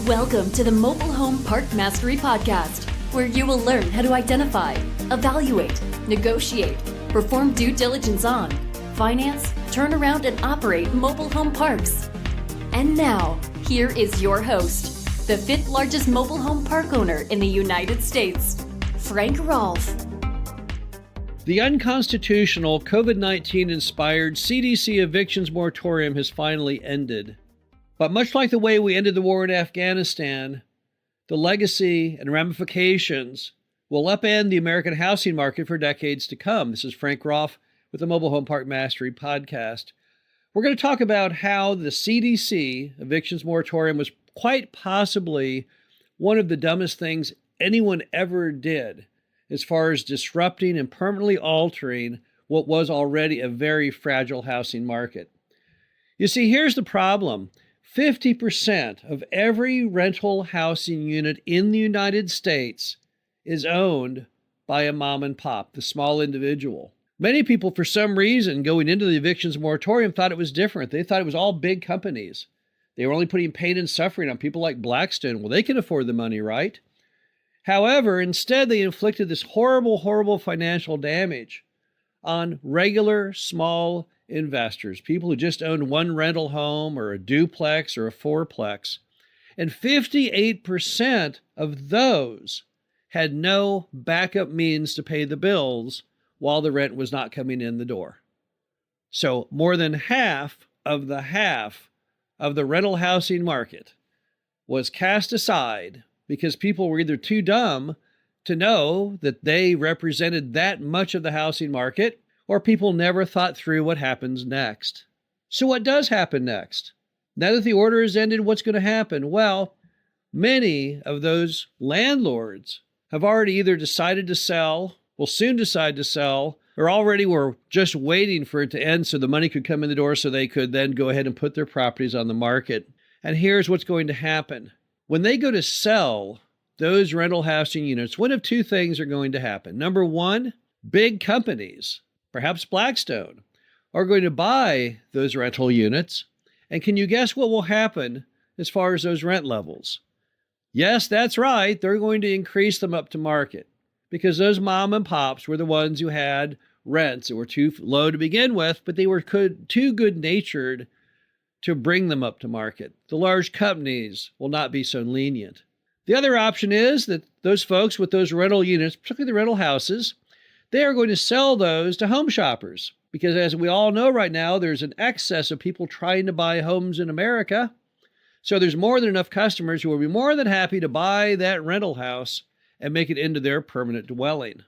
Welcome to the Mobile Home Park Mastery Podcast, where you will learn how to identify, evaluate, negotiate, perform due diligence on, finance, turn around, and operate mobile home parks. And now, here is your host, the fifth largest mobile home park owner in the United States, Frank Rolfe. The unconstitutional COVID-19 inspired CDC evictions moratorium has finally ended. But much like the way we ended the war in Afghanistan, the legacy and ramifications will upend the American housing market for decades to come. This is Frank Rolfe with the Mobile Home Park Mastery Podcast. We're going to talk about how the CDC evictions moratorium was quite possibly one of the dumbest things anyone ever did as far as disrupting and permanently altering what was already a very fragile housing market. You see, here's the problem. 50% of every rental housing unit in the United States is owned by a mom and pop, the small individual. Many people, for some reason, going into the evictions moratorium, thought it was different. They thought it was all big companies. They were only putting pain and suffering on people like Blackstone. Well, they can afford the money, right? However, instead, they inflicted this horrible, horrible financial damage on regular, small investors, people who just owned one rental home or a duplex or a fourplex. And 58% of those had no backup means to pay the bills while the rent was not coming in the door. So more than half of the rental housing market was cast aside because people were either too dumb to know that they represented that much of the housing market, or people never thought through what happens next. So what does happen next? Now that the order has ended, what's going to happen? Well, many of those landlords have already either decided to sell, will soon decide to sell, or already were just waiting for it to end so the money could come in the door so they could then go ahead and put their properties on the market. And here's what's going to happen. When they go to sell those rental housing units, one of two things are going to happen. Number one, big companies, perhaps Blackstone, are going to buy those rental units. And can you guess what will happen as far as those rent levels? Yes, that's right. They're going to increase them up to market because those mom and pops were the ones who had rents that were too low to begin with, but they were too good-natured to bring them up to market. The large companies will not be so lenient. The other option is that those folks with those rental units, particularly the rental houses, they are going to sell those to home shoppers because, as we all know right now, there's an excess of people trying to buy homes in America. So there's more than enough customers who will be more than happy to buy that rental house and make it into their permanent dwelling.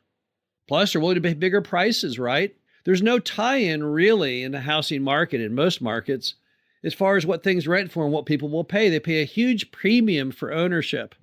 Plus, they're willing to pay bigger prices, right? There's no tie-in really in the housing market in most markets as far as what things rent for and what people will pay. They pay a huge premium for ownership.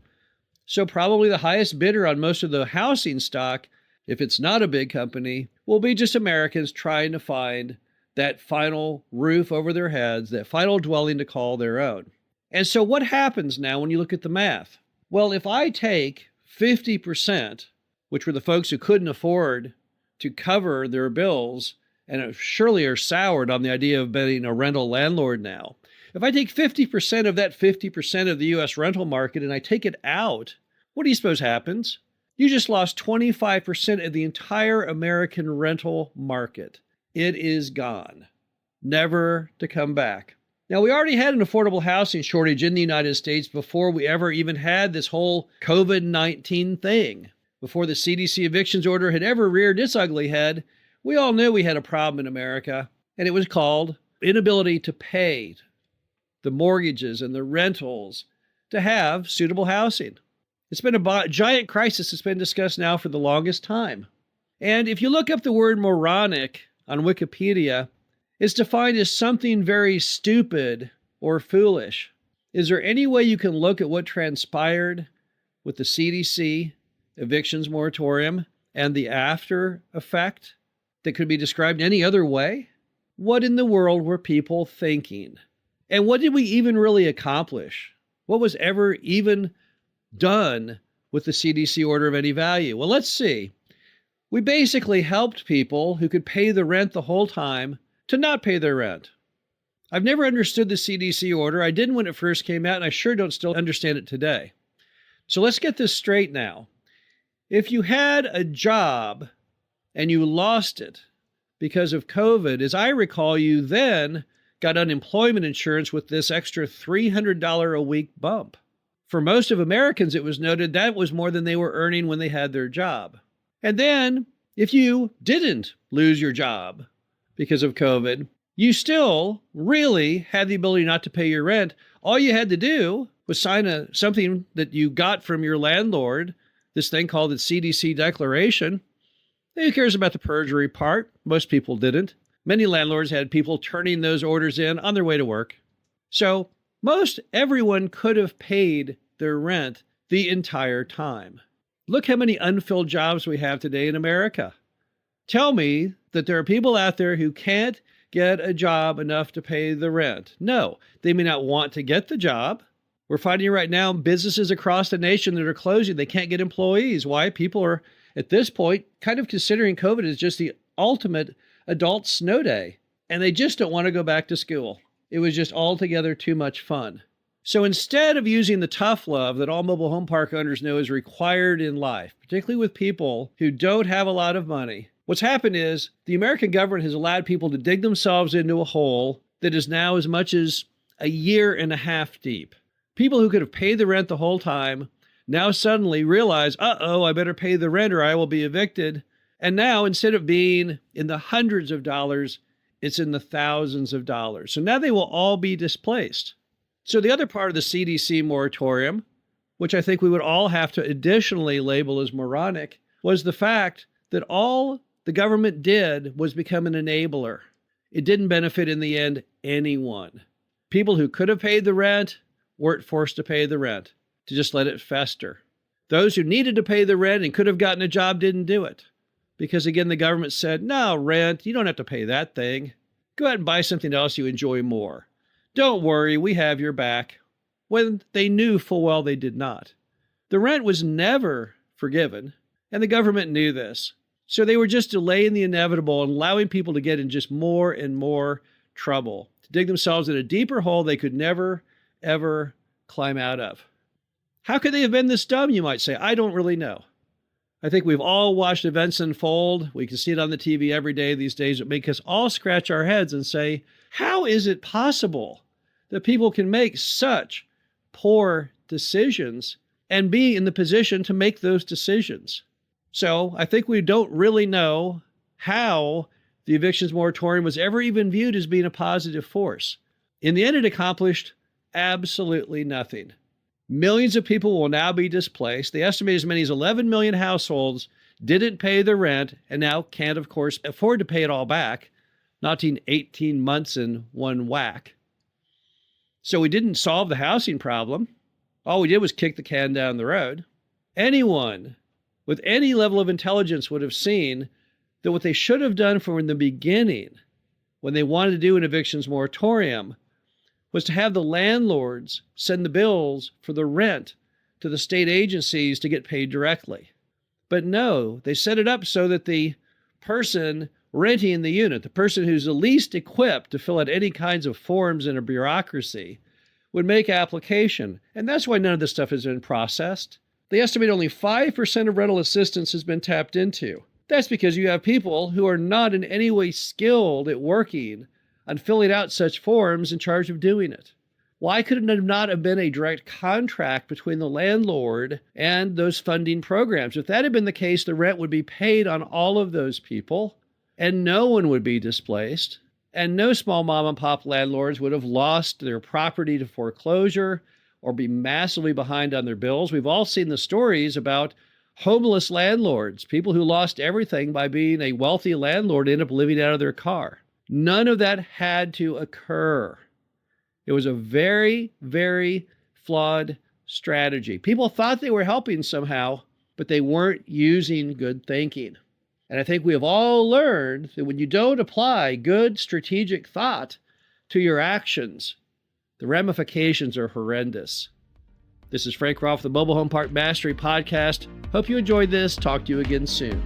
So probably the highest bidder on most of the housing stock, if it's not a big company, will be just Americans trying to find that final roof over their heads, that final dwelling to call their own. And so what happens now when you look at the math? Well, if I take 50%, which were the folks who couldn't afford to cover their bills and surely are soured on the idea of being a rental landlord now. If I take 50% of that 50% of the U.S. rental market and I take it out, what do you suppose happens? You just lost 25% of the entire American rental market. It is gone, never to come back. Now, we already had an affordable housing shortage in the United States before we ever even had this whole COVID-19 thing. Before the CDC evictions order had ever reared its ugly head, we all knew we had a problem in America, and it was called inability to pay the mortgages and the rentals to have suitable housing. It's been a giant crisis that's been discussed now for the longest time. And if you look up the word moronic on Wikipedia, it's defined as something very stupid or foolish. Is there any way you can look at what transpired with the CDC evictions moratorium and the after effect that could be described any other way? What in the world were people thinking? And what did we even really accomplish? What was ever even done with the CDC order of any value? Well, let's see. We basically helped people who could pay the rent the whole time to not pay their rent. I've never understood the CDC order. I didn't when it first came out, and I sure don't still understand it today. So let's get this straight now. If you had a job and you lost it because of COVID, as I recall, you then got unemployment insurance with this extra $300 a week bump. For most of Americans, it was noted that was more than they were earning when they had their job. And then, if you didn't lose your job because of COVID, you still really had the ability not to pay your rent. All you had to do was sign something that you got from your landlord, this thing called the CDC declaration. Who cares about the perjury part? Most people didn't. Many landlords had people turning those orders in on their way to work. So most everyone could have paid their rent the entire time. Look how many unfilled jobs we have today in America. Tell me that there are people out there who can't get a job enough to pay the rent. No, they may not want to get the job. We're finding right now businesses across the nation that are closing. They can't get employees. Why? People are, at this point, kind of considering COVID as just the ultimate adult snow day, and they just don't want to go back to school. It was just altogether too much fun. So instead of using the tough love that all mobile home park owners know is required in life, particularly with people who don't have a lot of money, what's happened is the American government has allowed people to dig themselves into a hole that is now as much as a year and a half deep. People who could have paid the rent the whole time now suddenly realize, I better pay the rent or I will be evicted. And now, instead of being in the hundreds of dollars, it's in the thousands of dollars. So now they will all be displaced. So the other part of the CDC moratorium, which I think we would all have to additionally label as moronic, was the fact that all the government did was become an enabler. It didn't benefit in the end anyone. People who could have paid the rent weren't forced to pay the rent, to just let it fester. Those who needed to pay the rent and could have gotten a job didn't do it. Because again, the government said, no, rent, you don't have to pay that thing. Go out and buy something else you enjoy more. Don't worry, we have your back. When they knew full well they did not. The rent was never forgiven, and the government knew this. So they were just delaying the inevitable and allowing people to get in just more and more trouble, to dig themselves in a deeper hole they could never, ever climb out of. How could they have been this dumb, you might say? I don't really know. I think we've all watched events unfold. We can see it on the TV every day these days. It makes us all scratch our heads and say, how is it possible that people can make such poor decisions and be in the position to make those decisions? So I think we don't really know how the evictions moratorium was ever even viewed as being a positive force. In the end, it accomplished absolutely nothing. Millions of people will now be displaced. They estimate as many as 11 million households didn't pay the rent and now can't, of course, afford to pay it all back, not in 18 months in one whack. So we didn't solve the housing problem. All we did was kick the can down the road. Anyone with any level of intelligence would have seen that what they should have done from the beginning, when they wanted to do an evictions moratorium, was to have the landlords send the bills for the rent to the state agencies to get paid directly. But no, they set it up so that the person renting the unit, the person who's the least equipped to fill out any kinds of forms in a bureaucracy, would make application. And that's why none of this stuff has been processed. They estimate only 5% of rental assistance has been tapped into. That's because you have people who are not in any way skilled at working on filling out such forms in charge of doing it. Why could it not have been a direct contract between the landlord and those funding programs? If that had been the case, the rent would be paid on all of those people, and no one would be displaced, and no small mom and pop landlords would have lost their property to foreclosure or be massively behind on their bills. We've all seen the stories about homeless landlords, people who lost everything by being a wealthy landlord, end up living out of their car. None of that had to occur. It was a very, very flawed strategy. People thought they were helping somehow, but they weren't using good thinking. And I think we have all learned that when you don't apply good strategic thought to your actions, the ramifications are horrendous. This is Frank Rolfe, the Mobile Home Park Mastery Podcast. Hope you enjoyed this. Talk to you again soon.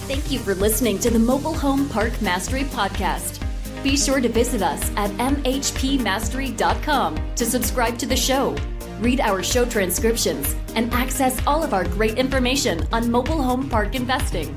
Thank you for listening to the Mobile Home Park Mastery Podcast. Be sure to visit us at mhpmastery.com to subscribe to the show, read our show transcriptions, and access all of our great information on mobile home park investing.